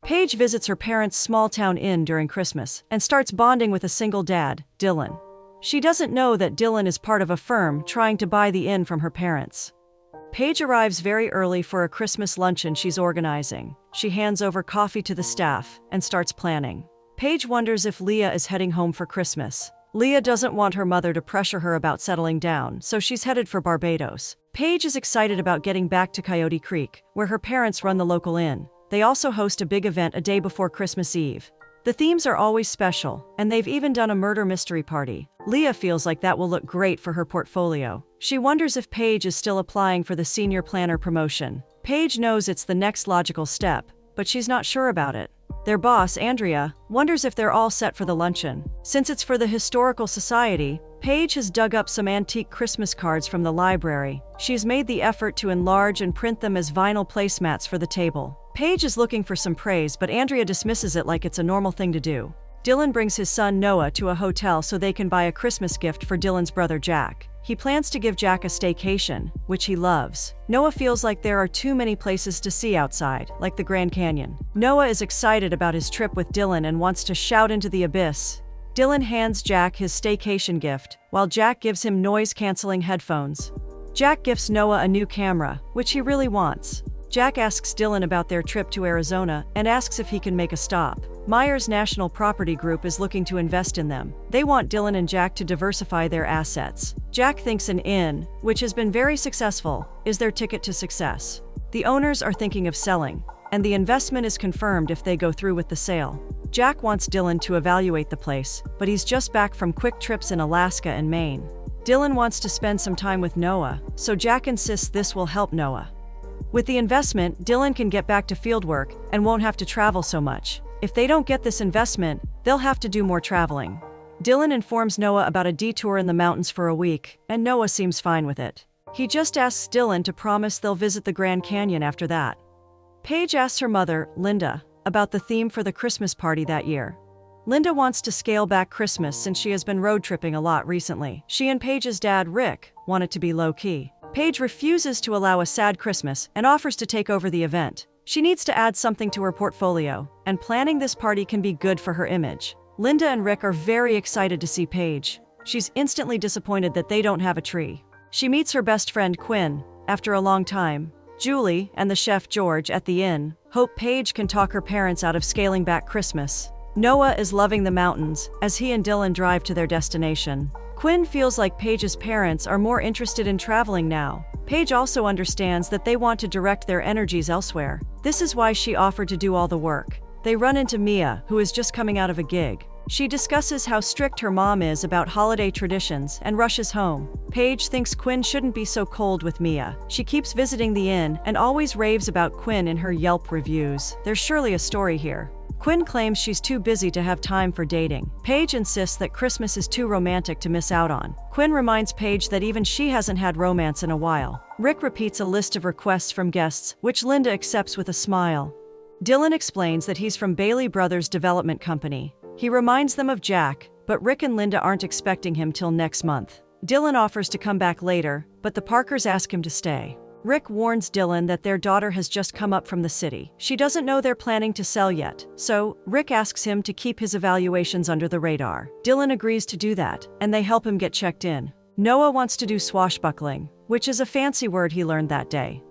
Paige visits her parents' small-town inn during Christmas and starts bonding with a single dad, Dylan. She doesn't know that Dylan is part of a firm trying to buy the inn from her parents. Paige arrives very early for a Christmas luncheon she's organizing. She hands over coffee to the staff and starts planning. Paige wonders if Leah is heading home for Christmas. Leah doesn't want her mother to pressure her about settling down, so she's headed for Barbados. Paige is excited about getting back to Coyote Creek, where her parents run the local inn. They also host a big event a day before Christmas Eve. The themes are always special, and they've even done a murder mystery party. Leah feels like that will look great for her portfolio. She wonders if Paige is still applying for the senior planner promotion. Paige knows it's the next logical step, but she's not sure about it. Their boss, Andrea, wonders if they're all set for the luncheon. Since it's for the Historical Society, Paige has dug up some antique Christmas cards from the library. She's made the effort to enlarge and print them as vinyl placemats for the table. Paige is looking for some praise, but Andrea dismisses it like it's a normal thing to do. Dylan brings his son Noah to a hotel so they can buy a Christmas gift for Dylan's brother Jack. He plans to give Jack a staycation, which he loves. Noah feels like there are too many places to see outside, like the Grand Canyon. Noah is excited about his trip with Dylan and wants to shout into the abyss. Dylan hands Jack his staycation gift, while Jack gives him noise-canceling headphones. Jack gifts Noah a new camera, which he really wants. Jack asks Dylan about their trip to Arizona and asks if he can make a stop. Myers National Property Group is looking to invest in them. They want Dylan and Jack to diversify their assets. Jack thinks an inn, which has been very successful, is their ticket to success. The owners are thinking of selling, and the investment is confirmed if they go through with the sale. Jack wants Dylan to evaluate the place, but he's just back from quick trips in Alaska and Maine. Dylan wants to spend some time with Noah, so Jack insists this will help Noah. With the investment, Dylan can get back to fieldwork and won't have to travel so much. If they don't get this investment, they'll have to do more traveling. Dylan informs Noah about a detour in the mountains for a week, and Noah seems fine with it. He just asks Dylan to promise they'll visit the Grand Canyon after that. Paige asks her mother, Linda, about the theme for the Christmas party that year. Linda wants to scale back Christmas since she has been road tripping a lot recently. She and Paige's dad, Rick, want it to be low-key. Paige refuses to allow a sad Christmas and offers to take over the event. She needs to add something to her portfolio, and planning this party can be good for her image. Linda and Rick are very excited to see Paige. She's instantly disappointed that they don't have a tree. She meets her best friend Quinn, after a long time. Julie and the chef George at the inn hope Paige can talk her parents out of scaling back Christmas. Noah is loving the mountains as he and Dylan drive to their destination. Quinn feels like Paige's parents are more interested in traveling now. Paige also understands that they want to direct their energies elsewhere. This is why she offered to do all the work. They run into Mia, who is just coming out of a gig. She discusses how strict her mom is about holiday traditions and rushes home. Paige thinks Quinn shouldn't be so cold with Mia. She keeps visiting the inn and always raves about Quinn in her Yelp reviews. There's surely a story here. Quinn claims she's too busy to have time for dating. Paige insists that Christmas is too romantic to miss out on. Quinn reminds Paige that even she hasn't had romance in a while. Rick repeats a list of requests from guests, which Linda accepts with a smile. Dylan explains that he's from Bailey Brothers Development Company. He reminds them of Jack, but Rick and Linda aren't expecting him till next month. Dylan offers to come back later, but the Parkers ask him to stay. Rick warns Dylan that their daughter has just come up from the city. She doesn't know they're planning to sell yet, so Rick asks him to keep his evaluations under the radar. Dylan agrees to do that, and they help him get checked in. Noah wants to do swashbuckling, which is a fancy word he learned that day.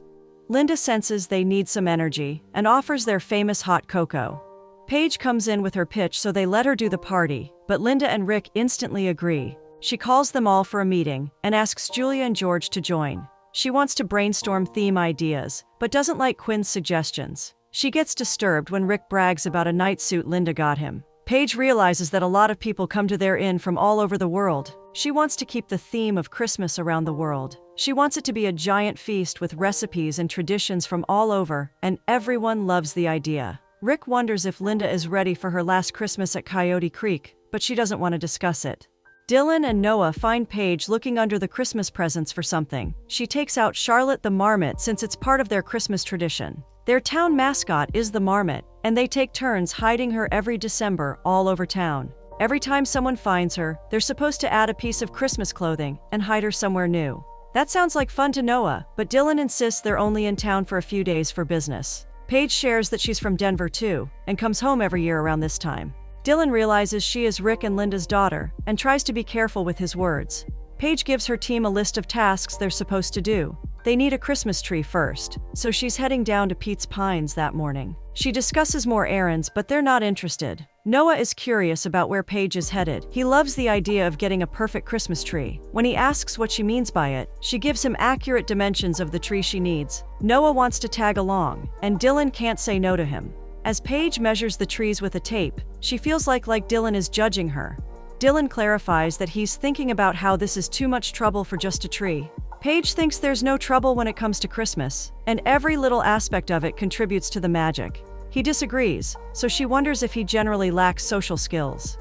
Linda senses they need some energy and offers their famous hot cocoa. Paige comes in with her pitch, so they let her do the party, but Linda and Rick instantly agree. She calls them all for a meeting and asks Julia and George to join. She wants to brainstorm theme ideas, but doesn't like Quinn's suggestions. She gets disturbed when Rick brags about a night suit Linda got him. Paige realizes that a lot of people come to their inn from all over the world. She wants to keep the theme of Christmas around the world. She wants it to be a giant feast with recipes and traditions from all over, and everyone loves the idea. Rick wonders if Linda is ready for her last Christmas at Coyote Creek, but she doesn't want to discuss it. Dylan and Noah find Paige looking under the Christmas presents for something. She takes out Charlotte the marmot since it's part of their Christmas tradition. Their town mascot is the marmot, and they take turns hiding her every December all over town. Every time someone finds her, they're supposed to add a piece of Christmas clothing and hide her somewhere new. That sounds like fun to Noah, but Dylan insists they're only in town for a few days for business. Paige shares that she's from Denver too, and comes home every year around this time. Dylan realizes she is Rick and Linda's daughter, and tries to be careful with his words. Paige gives her team a list of tasks they're supposed to do. They need a Christmas tree first, so she's heading down to Pete's Pines that morning. She discusses more errands, but they're not interested. Noah is curious about where Paige is headed. He loves the idea of getting a perfect Christmas tree. When he asks what she means by it, she gives him accurate dimensions of the tree she needs. Noah wants to tag along, and Dylan can't say no to him. As Paige measures the trees with a tape, she feels like Dylan is judging her. Dylan clarifies that he's thinking about how this is too much trouble for just a tree. Paige thinks there's no trouble when it comes to Christmas, and every little aspect of it contributes to the magic. He disagrees, so she wonders if he generally lacks social skills.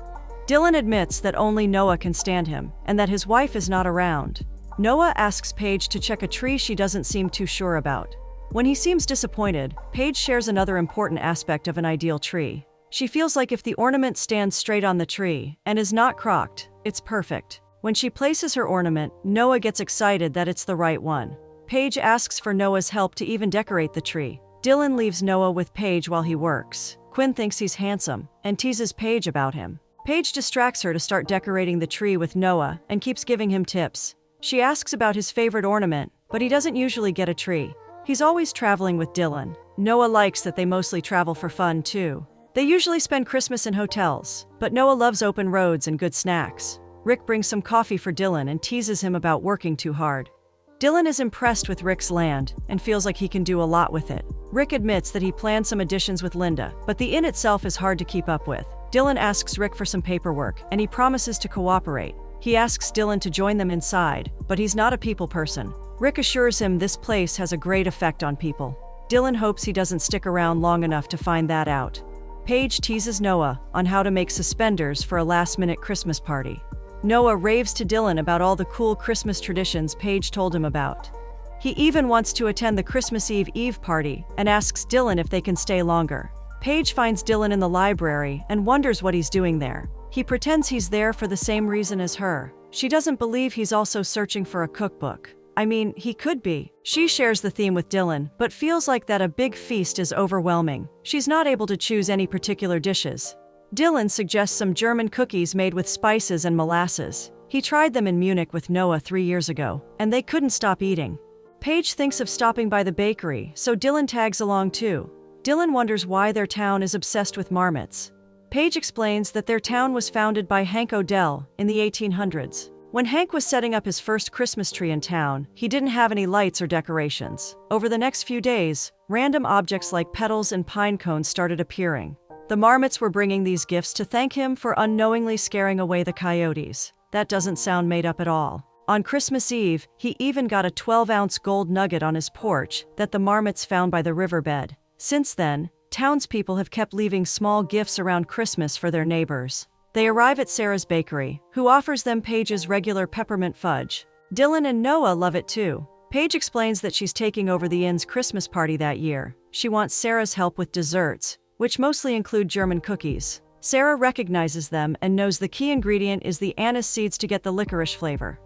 Dylan admits that only Noah can stand him, and that his wife is not around. Noah asks Paige to check a tree she doesn't seem too sure about. When he seems disappointed, Paige shares another important aspect of an ideal tree. She feels like if the ornament stands straight on the tree and is not crocked, it's perfect. When she places her ornament, Noah gets excited that it's the right one. Paige asks for Noah's help to even decorate the tree. Dylan leaves Noah with Paige while he works. Quinn thinks he's handsome and teases Paige about him. Paige distracts her to start decorating the tree with Noah and keeps giving him tips. She asks about his favorite ornament, but he doesn't usually get a tree. He's always traveling with Dylan. Noah likes that they mostly travel for fun too. They usually spend Christmas in hotels, but Noah loves open roads and good snacks. Rick brings some coffee for Dylan and teases him about working too hard. Dylan is impressed with Rick's land and feels like he can do a lot with it. Rick admits that he planned some additions with Linda, but the inn itself is hard to keep up with. Dylan asks Rick for some paperwork, and he promises to cooperate. He asks Dylan to join them inside, but he's not a people person. Rick assures him this place has a great effect on people. Dylan hopes he doesn't stick around long enough to find that out. Paige teases Noah on how to make suspenders for a last-minute Christmas party. Noah raves to Dylan about all the cool Christmas traditions Paige told him about. He even wants to attend the Christmas Eve party and asks Dylan if they can stay longer. Paige finds Dylan in the library and wonders what he's doing there. He pretends he's there for the same reason as her. She doesn't believe he's also searching for a cookbook. I mean, he could be. She shares the theme with Dylan, but feels like that a big feast is overwhelming. She's not able to choose any particular dishes. Dylan suggests some German cookies made with spices and molasses. He tried them in Munich with Noah 3 years ago, and they couldn't stop eating. Paige thinks of stopping by the bakery, so Dylan tags along too. Dylan wonders why their town is obsessed with marmots. Paige explains that their town was founded by Hank Odell in the 1800s. When Hank was setting up his first Christmas tree in town, he didn't have any lights or decorations. Over the next few days, random objects like petals and pine cones started appearing. The marmots were bringing these gifts to thank him for unknowingly scaring away the coyotes. That doesn't sound made up at all. On Christmas Eve, he even got a 12-ounce gold nugget on his porch that the marmots found by the riverbed. Since then, townspeople have kept leaving small gifts around Christmas for their neighbors. They arrive at Sarah's bakery, who offers them Paige's regular peppermint fudge. Dylan and Noah love it too. Paige explains that she's taking over the inn's Christmas party that year. She wants Sarah's help with desserts, which mostly include German cookies. Sarah recognizes them and knows the key ingredient is the anise seeds to get the licorice flavor.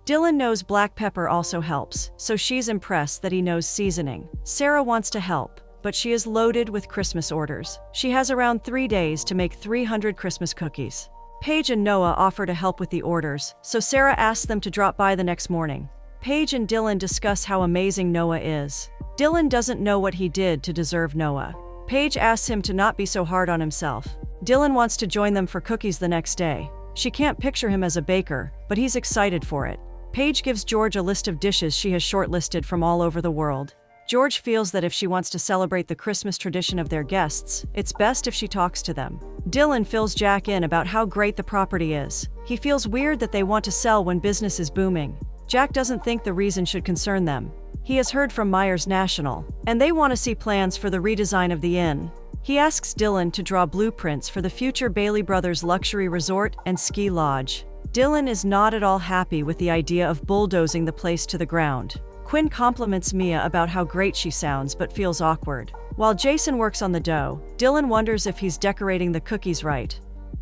Dylan knows black pepper also helps, so she's impressed that he knows seasoning. Sarah wants to help, but she is loaded with Christmas orders. She has around 3 days to make 300 Christmas cookies. Paige and Noah offer to help with the orders, so Sarah asks them to drop by the next morning. Paige and Dylan discuss how amazing Noah is. Dylan doesn't know what he did to deserve Noah. Paige asks him to not be so hard on himself. Dylan wants to join them for cookies the next day. She can't picture him as a baker, but he's excited for it. Paige gives George a list of dishes she has shortlisted from all over the world. George feels that if she wants to celebrate the Christmas tradition of their guests, it's best if she talks to them. Dylan fills Jack in about how great the property is. He feels weird that they want to sell when business is booming. Jack doesn't think the reason should concern them. He has heard from Myers National, and they want to see plans for the redesign of the inn. He asks Dylan to draw blueprints for the future Bailey Brothers luxury resort and ski lodge. Dylan is not at all happy with the idea of bulldozing the place to the ground. Quinn compliments Mia about how great she sounds but feels awkward. While Jason works on the dough, Dylan wonders if he's decorating the cookies right.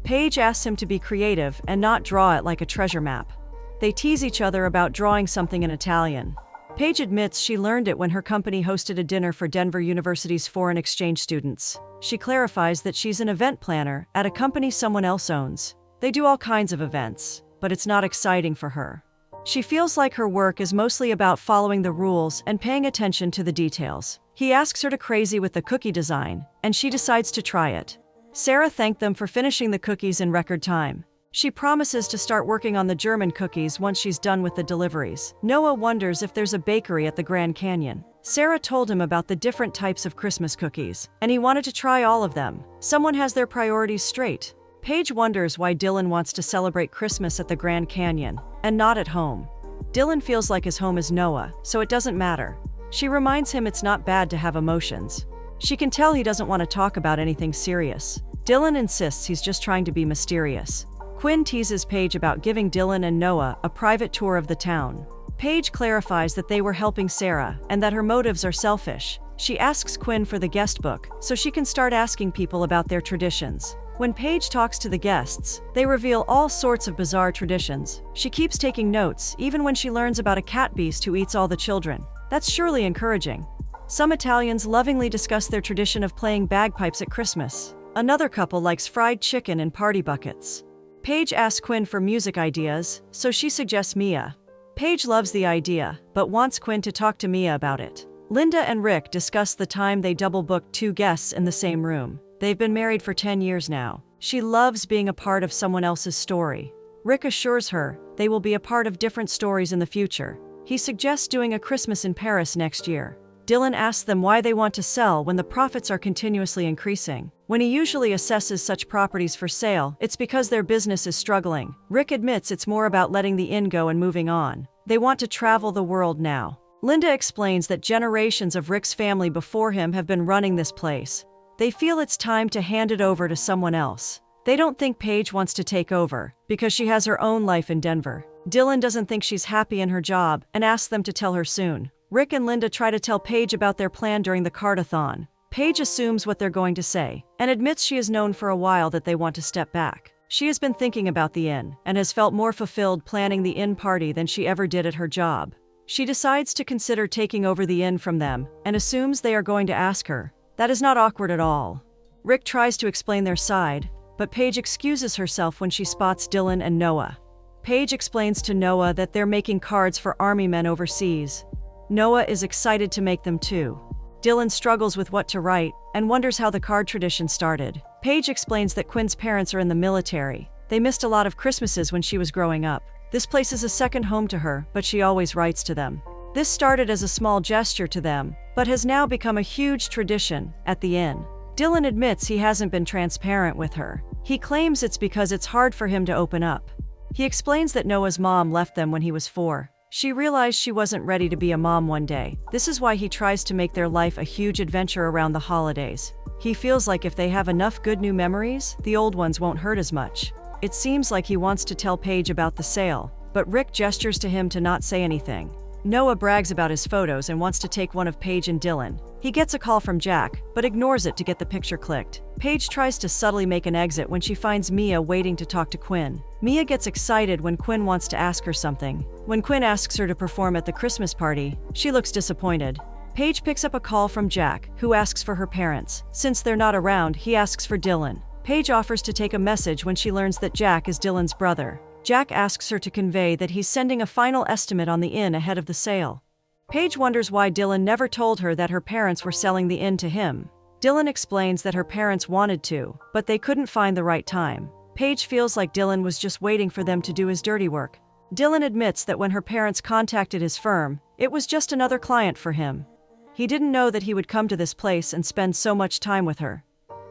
Paige asks him to be creative and not draw it like a treasure map. They tease each other about drawing something in Italian. Paige admits she learned it when her company hosted a dinner for Denver University's foreign exchange students. She clarifies that she's an event planner at a company someone else owns. They do all kinds of events, but it's not exciting for her. She feels like her work is mostly about following the rules and paying attention to the details. He asks her to crazy with the cookie design, and she decides to try it. Sarah thanked them for finishing the cookies in record time. She promises to start working on the German cookies once she's done with the deliveries. Noah wonders if there's a bakery at the Grand Canyon. Sarah told him about the different types of Christmas cookies, and he wanted to try all of them. Someone has their priorities straight. Paige wonders why Dylan wants to celebrate Christmas at the Grand Canyon, and not at home. Dylan feels like his home is Noah, so it doesn't matter. She reminds him it's not bad to have emotions. She can tell he doesn't want to talk about anything serious. Dylan insists he's just trying to be mysterious. Quinn teases Paige about giving Dylan and Noah a private tour of the town. Paige clarifies that they were helping Sarah and that her motives are selfish. She asks Quinn for the guest book so she can start asking people about their traditions. When Paige talks to the guests, they reveal all sorts of bizarre traditions. She keeps taking notes, even when she learns about a cat beast who eats all the children. That's surely encouraging. Some Italians lovingly discuss their tradition of playing bagpipes at Christmas. Another couple likes fried chicken and party buckets. Paige asks Quinn for music ideas, so she suggests Mia. Paige loves the idea, but wants Quinn to talk to Mia about it. Linda and Rick discuss the time they double-booked 2 guests in the same room. They've been married for 10 years now. She loves being a part of someone else's story. Rick assures her they will be a part of different stories in the future. He suggests doing a Christmas in Paris next year. Dylan asks them why they want to sell when the profits are continuously increasing. When he usually assesses such properties for sale, it's because their business is struggling. Rick admits it's more about letting the inn go and moving on. They want to travel the world now. Linda explains that generations of Rick's family before him have been running this place. They feel it's time to hand it over to someone else. They don't think Paige wants to take over, because she has her own life in Denver. Dylan doesn't think she's happy in her job and asks them to tell her soon. Rick and Linda try to tell Paige about their plan during the card-a-thon. Paige assumes what they're going to say, and admits she has known for a while that they want to step back. She has been thinking about the inn, and has felt more fulfilled planning the inn party than she ever did at her job. She decides to consider taking over the inn from them, and assumes they are going to ask her. That is not awkward at all. Rick tries to explain their side, but Paige excuses herself when she spots Dylan and Noah. Paige explains to Noah that they're making cards for army men overseas. Noah is excited to make them too. Dylan struggles with what to write and wonders how the card tradition started. Paige explains that Quinn's parents are in the military. They missed a lot of Christmases when she was growing up. This place is a second home to her, but she always writes to them. This started as a small gesture to them, but has now become a huge tradition at the inn. Dylan admits he hasn't been transparent with her. He claims it's because it's hard for him to open up. He explains that Noah's mom left them when he was 4. She realized she wasn't ready to be a mom one day. This is why he tries to make their life a huge adventure around the holidays. He feels like if they have enough good new memories, the old ones won't hurt as much. It seems like he wants to tell Paige about the sale, but Rick gestures to him to not say anything. Noah brags about his photos and wants to take one of Paige and Dylan. He gets a call from Jack, but ignores it to get the picture clicked. Paige tries to subtly make an exit when she finds Mia waiting to talk to Quinn. Mia gets excited when Quinn wants to ask her something. When Quinn asks her to perform at the Christmas party, she looks disappointed. Paige picks up a call from Jack, who asks for her parents. Since they're not around, he asks for Dylan. Paige offers to take a message when she learns that Jack is Dylan's brother. Jack asks her to convey that he's sending a final estimate on the inn ahead of the sale. Paige wonders why Dylan never told her that her parents were selling the inn to him. Dylan explains that her parents wanted to, but they couldn't find the right time. Paige feels like Dylan was just waiting for them to do his dirty work. Dylan admits that when her parents contacted his firm, it was just another client for him. He didn't know that he would come to this place and spend so much time with her.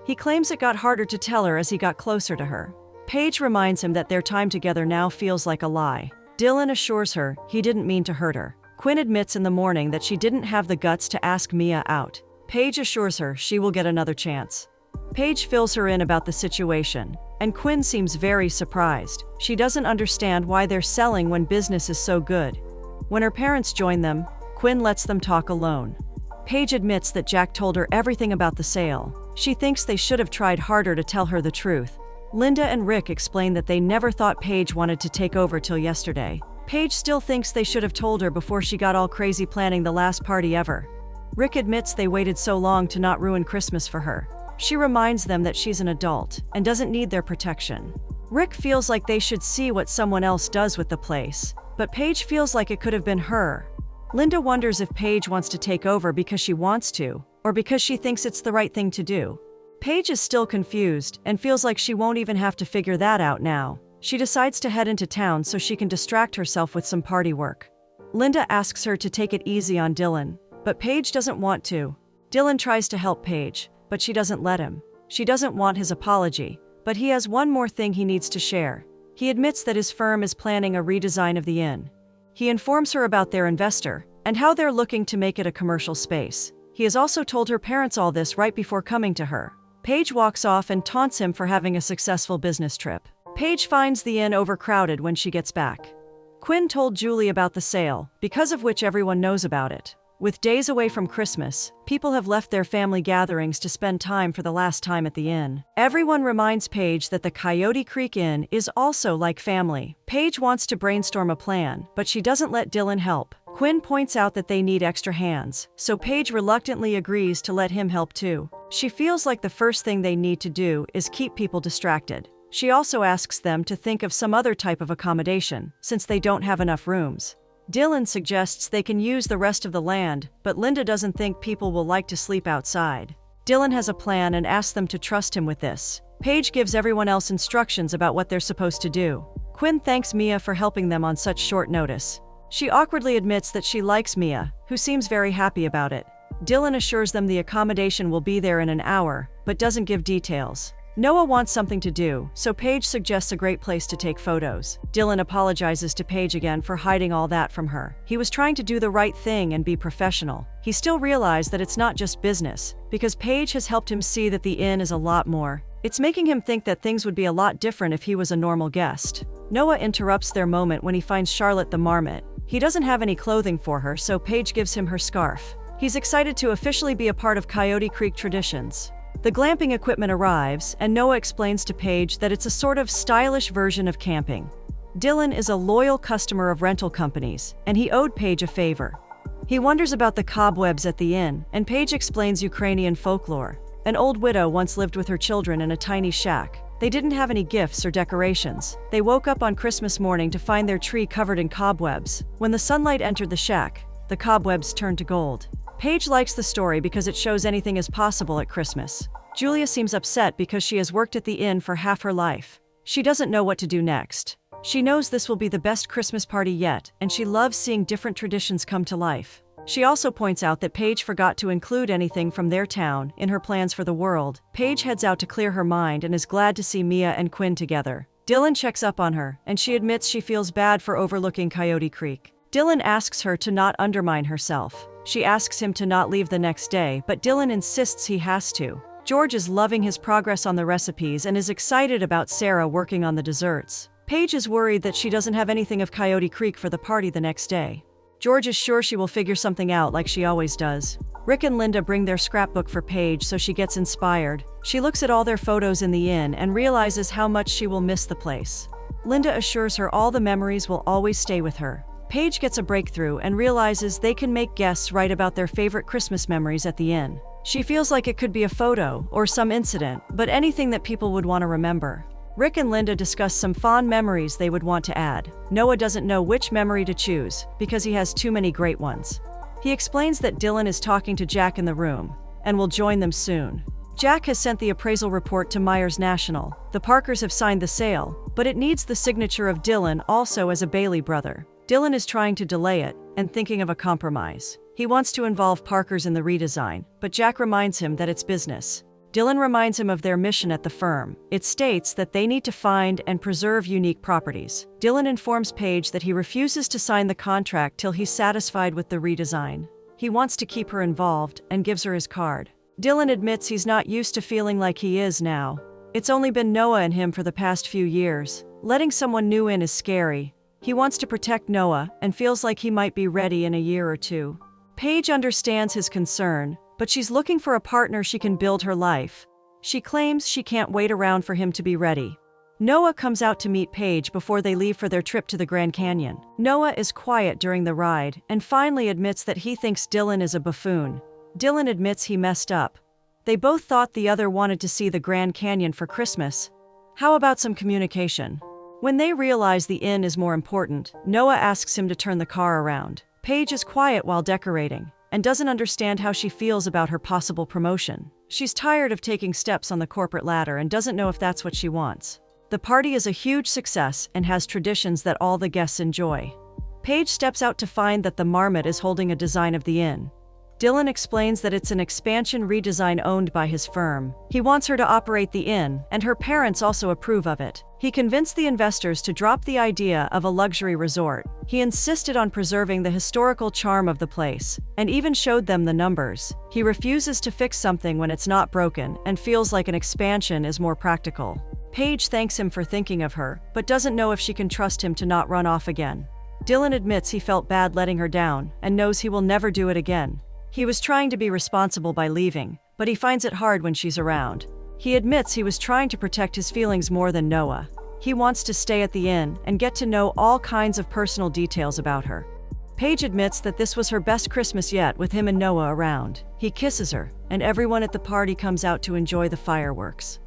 He claims it got harder to tell her as he got closer to her. Paige reminds him that their time together now feels like a lie. Dylan assures her he didn't mean to hurt her. Quinn admits in the morning that she didn't have the guts to ask Mia out. Paige assures her she will get another chance. Paige fills her in about the situation, and Quinn seems very surprised. She doesn't understand why they're selling when business is so good. When her parents join them, Quinn lets them talk alone. Paige admits that Jack told her everything about the sale. She thinks they should have tried harder to tell her the truth. Linda and Rick explain that they never thought Paige wanted to take over till yesterday. Paige still thinks they should have told her before she got all crazy planning the last party ever. Rick admits they waited so long to not ruin Christmas for her. She reminds them that she's an adult and doesn't need their protection. Rick feels like they should see what someone else does with the place, but Paige feels like it could have been her. Linda wonders if Paige wants to take over because she wants to, or because she thinks it's the right thing to do. Paige is still confused and feels like she won't even have to figure that out now. She decides to head into town so she can distract herself with some party work. Linda asks her to take it easy on Dylan, but Paige doesn't want to. Dylan tries to help Paige, but she doesn't let him. She doesn't want his apology, but he has one more thing he needs to share. He admits that his firm is planning a redesign of the inn. He informs her about their investor and how they're looking to make it a commercial space. He has also told her parents all this right before coming to her. Paige walks off and taunts him for having a successful business trip. Paige finds the inn overcrowded when she gets back. Quinn told Julie about the sale, because of which everyone knows about it. With days away from Christmas, people have left their family gatherings to spend time for the last time at the inn. Everyone reminds Paige that the Coyote Creek Inn is also like family. Paige wants to brainstorm a plan, but she doesn't let Dylan help. Quinn points out that they need extra hands, so Paige reluctantly agrees to let him help too. She feels like the first thing they need to do is keep people distracted. She also asks them to think of some other type of accommodation, since they don't have enough rooms. Dylan suggests they can use the rest of the land, but Linda doesn't think people will like to sleep outside. Dylan has a plan and asks them to trust him with this. Paige gives everyone else instructions about what they're supposed to do. Quinn thanks Mia for helping them on such short notice. She awkwardly admits that she likes Mia, who seems very happy about it. Dylan assures them the accommodation will be there in an hour, but doesn't give details. Noah wants something to do, so Paige suggests a great place to take photos. Dylan apologizes to Paige again for hiding all that from her. He was trying to do the right thing and be professional. He still realized that it's not just business, because Paige has helped him see that the inn is a lot more. It's making him think that things would be a lot different if he was a normal guest. Noah interrupts their moment when he finds Charlotte the marmot. He doesn't have any clothing for her, so Paige gives him her scarf. He's excited to officially be a part of Coyote Creek traditions. The glamping equipment arrives, and Noah explains to Paige that it's a sort of stylish version of camping. Dylan is a loyal customer of rental companies, and he owed Paige a favor. He wonders about the cobwebs at the inn, and Paige explains Ukrainian folklore. An old widow once lived with her children in a tiny shack. They didn't have any gifts or decorations. They woke up on Christmas morning to find their tree covered in cobwebs. When the sunlight entered the shack, the cobwebs turned to gold. Paige likes the story because it shows anything is possible at Christmas. Julia seems upset because she has worked at the inn for half her life. She doesn't know what to do next. She knows this will be the best Christmas party yet, and she loves seeing different traditions come to life. She also points out that Paige forgot to include anything from their town in her plans for the world. Paige heads out to clear her mind and is glad to see Mia and Quinn together. Dylan checks up on her, and she admits she feels bad for overlooking Coyote Creek. Dylan asks her to not undermine herself. She asks him to not leave the next day, but Dylan insists he has to. George is loving his progress on the recipes and is excited about Sarah working on the desserts. Paige is worried that she doesn't have anything of Coyote Creek for the party the next day. George is sure she will figure something out like she always does. Rick and Linda bring their scrapbook for Paige so she gets inspired. She looks at all their photos in the inn and realizes how much she will miss the place. Linda assures her all the memories will always stay with her. Paige gets a breakthrough and realizes they can make guests write about their favorite Christmas memories at the inn. She feels like it could be a photo or some incident, but anything that people would want to remember. Rick and Linda discuss some fond memories they would want to add. Noah doesn't know which memory to choose because he has too many great ones. He explains that Dylan is talking to Jack in the room and will join them soon. Jack has sent the appraisal report to Myers National. The Parkers have signed the sale, but it needs the signature of Dylan also as a Bailey brother. Dylan is trying to delay it and thinking of a compromise. He wants to involve Parkers in the redesign, but Jack reminds him that it's business. Dylan reminds him of their mission at the firm. It states that they need to find and preserve unique properties. Dylan informs Paige that he refuses to sign the contract till he's satisfied with the redesign. He wants to keep her involved and gives her his card. Dylan admits he's not used to feeling like he is now. It's only been Noah and him for the past few years. Letting someone new in is scary. He wants to protect Noah and feels like he might be ready in a year or two. Paige understands his concern, but she's looking for a partner she can build her life. She claims she can't wait around for him to be ready. Noah comes out to meet Paige before they leave for their trip to the Grand Canyon. Noah is quiet during the ride and finally admits that he thinks Dylan is a buffoon. Dylan admits he messed up. They both thought the other wanted to see the Grand Canyon for Christmas. How about some communication? When they realize the inn is more important, Noah asks him to turn the car around. Paige is quiet while decorating and doesn't understand how she feels about her possible promotion. She's tired of taking steps on the corporate ladder and doesn't know if that's what she wants. The party is a huge success and has traditions that all the guests enjoy. Paige steps out to find that the marmot is holding a design of the inn. Dylan explains that it's an expansion redesign owned by his firm. He wants her to operate the inn, and her parents also approve of it. He convinced the investors to drop the idea of a luxury resort. He insisted on preserving the historical charm of the place, and even showed them the numbers. He refuses to fix something when it's not broken and feels like an expansion is more practical. Paige thanks him for thinking of her, but doesn't know if she can trust him to not run off again. Dylan admits he felt bad letting her down and knows he will never do it again. He was trying to be responsible by leaving, but he finds it hard when she's around. He admits he was trying to protect his feelings more than Noah. He wants to stay at the inn and get to know all kinds of personal details about her. Paige admits that this was her best Christmas yet with him and Noah around. He kisses her, and everyone at the party comes out to enjoy the fireworks.